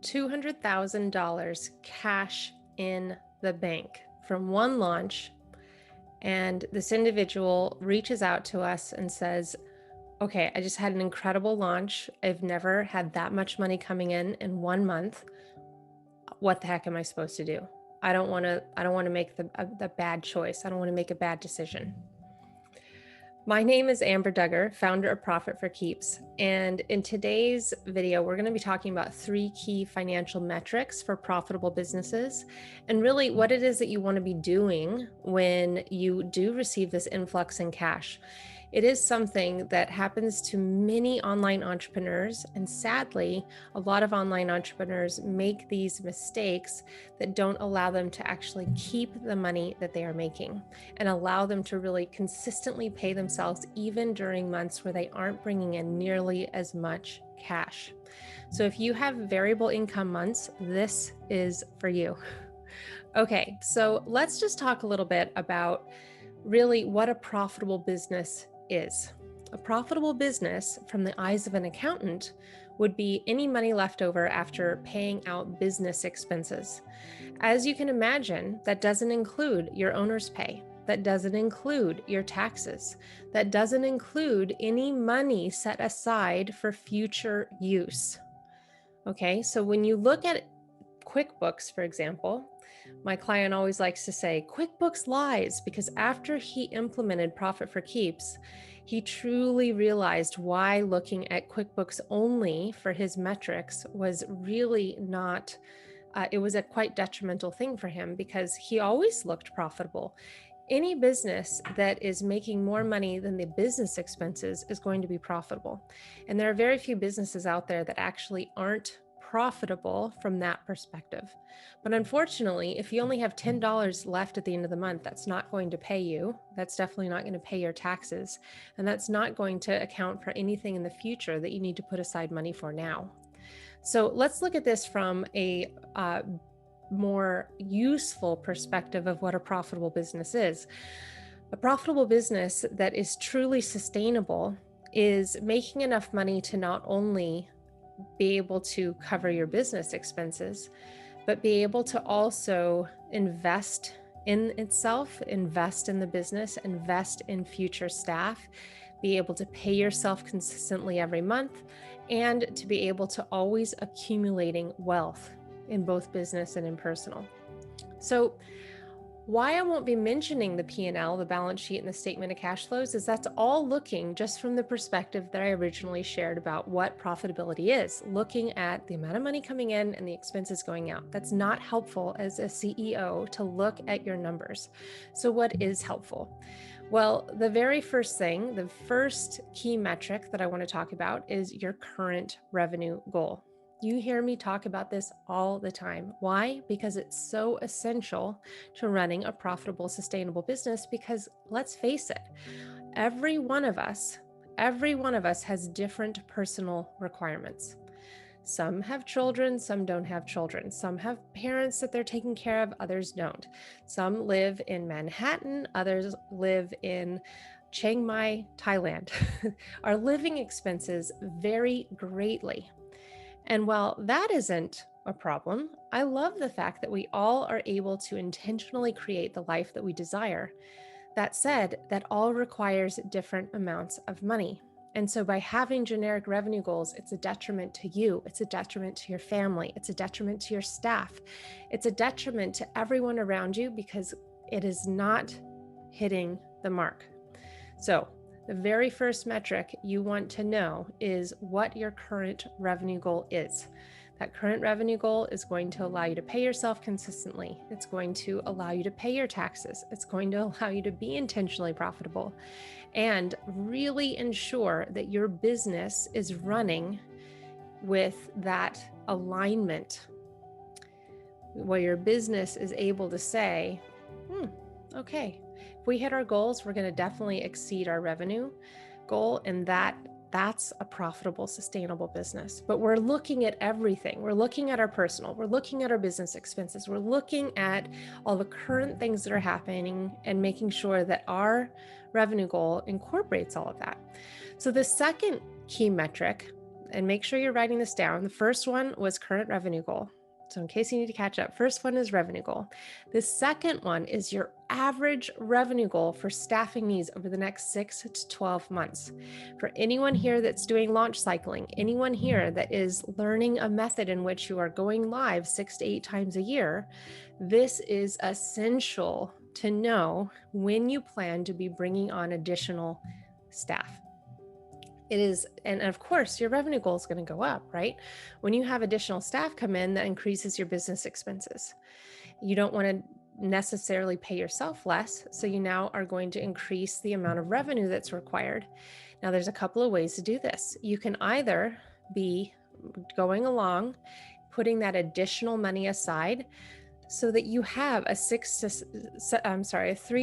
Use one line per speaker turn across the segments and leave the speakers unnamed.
$200,000 cash in the bank from one launch. And this individual reaches out to us and says, okay, I just had an incredible launch. I've never had that much money coming in 1 month. What the heck am I supposed to do? I don't want to make the bad choice. I don't want to make a bad decision. My name is Amber Duggar, founder of Profit for Keeps. And in today's video, we're going to be talking about 3 key financial metrics for profitable businesses and really what it is that you want to be doing when you do receive this influx in cash. It is something that happens to many online entrepreneurs, and sadly, a lot of online entrepreneurs make these mistakes that don't allow them to actually keep the money that they are making and allow them to really consistently pay themselves even during months where they aren't bringing in nearly as much cash. So if you have variable income months, this is for you. Okay, so let's just talk a little bit about really what a profitable business is. A profitable business, from the eyes of an accountant, would be any money left over after paying out business expenses. As you can imagine, that doesn't include your owner's pay. That doesn't include your taxes. That doesn't include any money set aside for future use. Okay, so when you look at Quickbooks, for example, my client always likes to say, Quickbooks lies, because after he implemented Profit for Keeps, he truly realized why looking at QuickBooks only for his metrics was really not, it was a quite detrimental thing for him because he always looked profitable. Any business that is making more money than the business expenses is going to be profitable. And there are very few businesses out there that actually aren't profitable from that perspective. But unfortunately, if you only have $10 left at the end of the month, that's not going to pay you. That's definitely not going to pay your taxes. And that's not going to account for anything in the future that you need to put aside money for now. So let's look at this from a more useful perspective of what a profitable business is. A profitable business that is truly sustainable is making enough money to not only be able to cover your business expenses, but be able to also invest in itself, invest in the business, invest in future staff, be able to pay yourself consistently every month, and to be able to always accumulating wealth in both business and in personal. So why I won't be mentioning the P&L, the balance sheet, and the statement of cash flows is that's all looking just from the perspective that I originally shared about what profitability is, looking at the amount of money coming in and the expenses going out. That's not helpful as a CEO to look at your numbers. So what is helpful? Well, the very first thing, the first key metric that I want to talk about is your current revenue goal. You hear me talk about this all the time. Why? Because it's so essential to running a profitable, sustainable business because let's face it, every one of us has different personal requirements. Some have children, some don't have children. Some have parents that they're taking care of, others don't. Some live in Manhattan, others live in Chiang Mai, Thailand. Our living expenses vary greatly. And while that isn't a problem, I love the fact that we all are able to intentionally create the life that we desire. That said, that all requires different amounts of money. And so by having generic revenue goals, it's a detriment to you. It's a detriment to your family. It's a detriment to your staff. It's a detriment to everyone around you because it is not hitting the mark. So the very first metric you want to know is what your current revenue goal is. That current revenue goal is going to allow you to pay yourself consistently. It's going to allow you to pay your taxes. It's going to allow you to be intentionally profitable and really ensure that your business is running with that alignment where your business is able to say, okay, if we hit our goals, we're going to definitely exceed our revenue goal, and that's a profitable, sustainable business. But we're looking at everything. We're looking at our personal, we're looking at our business expenses, we're looking at all the current things that are happening and making sure that our revenue goal incorporates all of that. So the second key metric and make sure you're writing this down. The first one was current revenue goal. So in case you need to catch up, first one is revenue goal. The second one is your average revenue goal for staffing needs over the next 6 to 12 months. For anyone here that's doing launch cycling, anyone here that is learning a method in which you are going live 6 to 8 times a year, this is essential to know when you plan to be bringing on additional staff. It is, and of course, your revenue goal is going to go up, right? When you have additional staff come in, that increases your business expenses. You don't want to necessarily pay yourself less, so you now are going to increase the amount of revenue that's required. Now, there's a couple of ways to do this. You can either be going along, putting that additional money aside so that you have a 3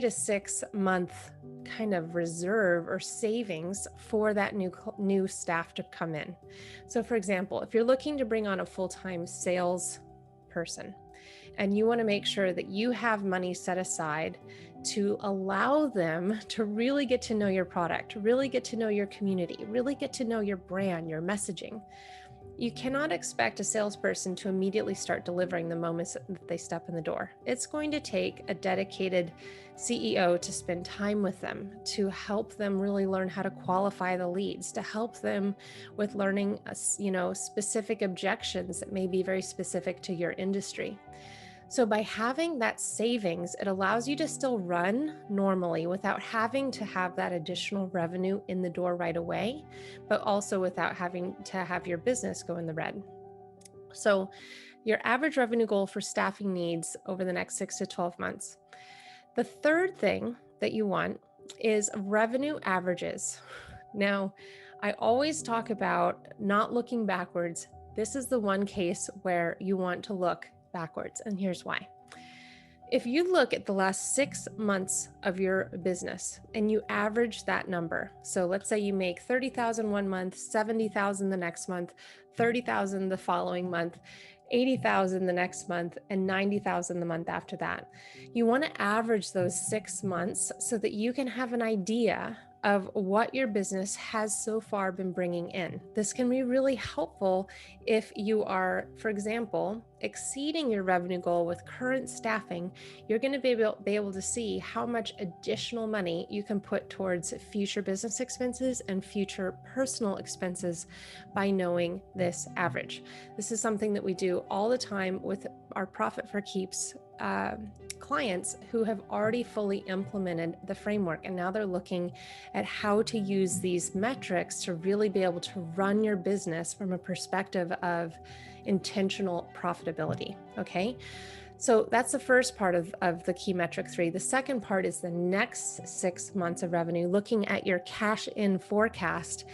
to 6 month kind of reserve or savings for that new staff to come in. So for example, if you're looking to bring on a full-time sales person and you want to make sure that you have money set aside to allow them to really get to know your product, really get to know your community, really get to know your brand, your messaging, you cannot expect a salesperson to immediately start delivering the moment that they step in the door. It's going to take a dedicated CEO to spend time with them, to help them really learn how to qualify the leads, to help them with learning, specific objections that may be very specific to your industry. So by having that savings, it allows you to still run normally without having to have that additional revenue in the door right away, but also without having to have your business go in the red. So your average revenue goal for staffing needs over the next 6 to 12 months. The third thing that you want is revenue averages. Now, I always talk about not looking backwards. This is the one case where you want to look backwards, and here's why. If you look at the last 6 months of your business and you average that number, so let's say you make 30,000 one month, 70,000 the next month, 30,000 the following month, 80,000 the next month, and 90,000 the month after that. You want to average those 6 months so that you can have an idea of what your business has so far been bringing in. This can be really helpful if you are, for example, exceeding your revenue goal with current staffing. You're going to be able to see how much additional money you can put towards future business expenses and future personal expenses by knowing this average. This is something that we do all the time with our Profit for Keeps clients who have already fully implemented the framework, and now they're looking at how to use these metrics to really be able to run your business from a perspective of intentional profitability. Okay, so that's the first part of the key metric 3. The second part is the next 6 months of revenue, looking at your cash in forecast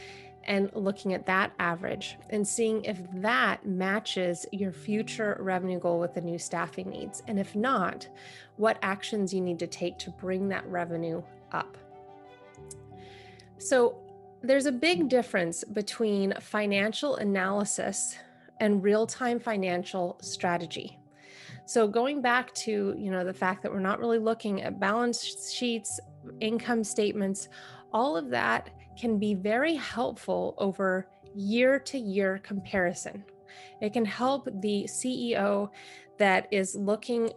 and looking at that average and seeing if that matches your future revenue goal with the new staffing needs. And if not, what actions you need to take to bring that revenue up. So there's a big difference between financial analysis and real-time financial strategy. So going back to, the fact that we're not really looking at balance sheets, income statements, all of that can be very helpful over year-to-year comparison. It can help the CEO that is looking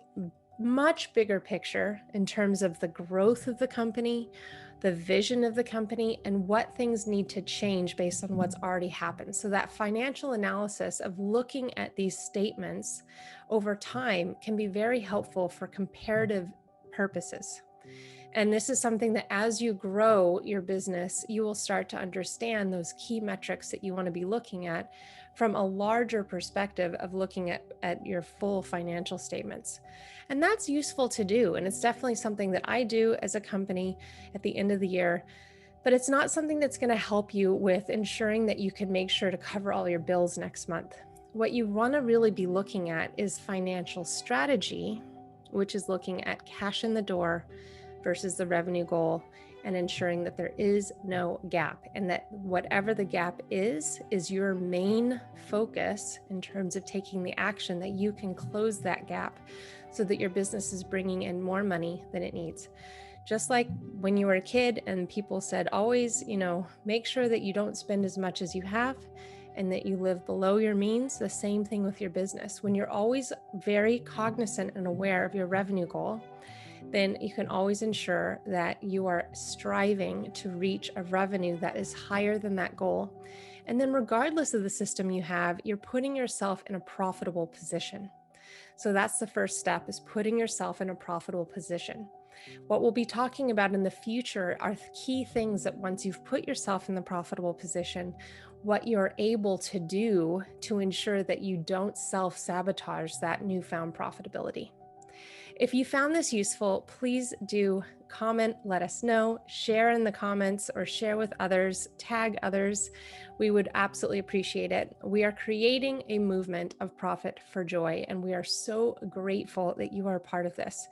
much bigger picture in terms of the growth of the company, the vision of the company, and what things need to change based on what's already happened. So that financial analysis of looking at these statements over time can be very helpful for comparative purposes. And this is something that as you grow your business, you will start to understand those key metrics that you want to be looking at from a larger perspective of looking at your full financial statements. And that's useful to do. And it's definitely something that I do as a company at the end of the year. But it's not something that's going to help you with ensuring that you can make sure to cover all your bills next month. What you want to really be looking at is financial strategy, which is looking at cash in the door versus the revenue goal, and ensuring that there is no gap, and that whatever the gap is your main focus in terms of taking the action that you can close that gap so that your business is bringing in more money than it needs. Just like when you were a kid and people said, always, make sure that you don't spend as much as you have. and that you live below your means, the same thing with your business. When you're always very cognizant and aware of your revenue goal, then you can always ensure that you are striving to reach a revenue that is higher than that goal. And then regardless of the system you have, you're putting yourself in a profitable position. So that's the first step, is putting yourself in a profitable position. What we'll be talking about in the future are key things that once you've put yourself in the profitable position, what you're able to do to ensure that you don't self-sabotage that newfound profitability. If you found this useful, please do comment, let us know, share in the comments or share with others, tag others. We would absolutely appreciate it. We are creating a movement of profit for joy, and we are so grateful that you are a part of this.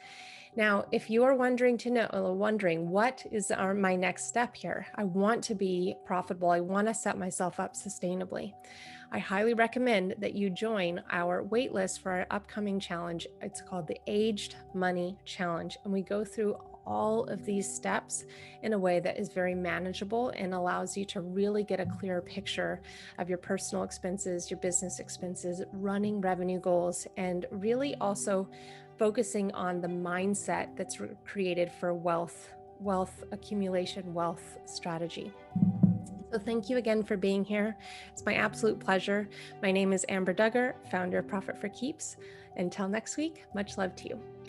Now, if you are wondering what is my next step here, I want to be profitable. I want to set myself up sustainably. I highly recommend that you join our waitlist for our upcoming challenge. It's called the Aged Money Challenge, and we go through all of these steps in a way that is very manageable and allows you to really get a clearer picture of your personal expenses, your business expenses, running revenue goals, and really also focusing on the mindset that's created for wealth accumulation, wealth strategy. So thank you again for being here. It's my absolute pleasure. My name is Amber Duggar, founder of Profit for Keeps. Until next week, much love to you.